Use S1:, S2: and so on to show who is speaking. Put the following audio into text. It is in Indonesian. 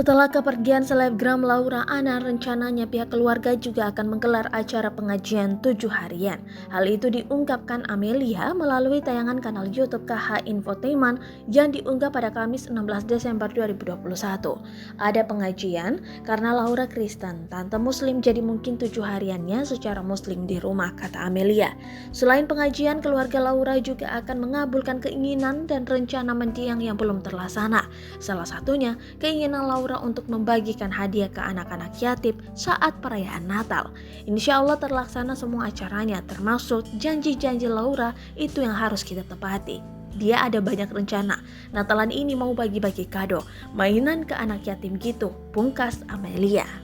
S1: Setelah kepergian selebgram Laura Anna, rencananya pihak keluarga juga akan menggelar acara pengajian 7 harian. Hal itu diungkapkan Amelia melalui tayangan kanal YouTube KH Infotainment yang diunggah pada Kamis 16 Desember 2021. Ada pengajian karena Laura Kristen, tante muslim, jadi mungkin 7 hariannya secara muslim di rumah, kata Amelia. Selain pengajian, keluarga Laura juga akan mengabulkan keinginan dan rencana mendiang yang belum terlaksana. Salah satunya, keinginan Laura untuk membagikan hadiah ke anak-anak yatim saat perayaan Natal. Insya Allah terlaksana semua acaranya, termasuk janji-janji Laura itu yang harus kita tepati. Dia ada banyak rencana. Natalan ini mau bagi-bagi kado, mainan ke anak yatim gitu, pungkas Amelia.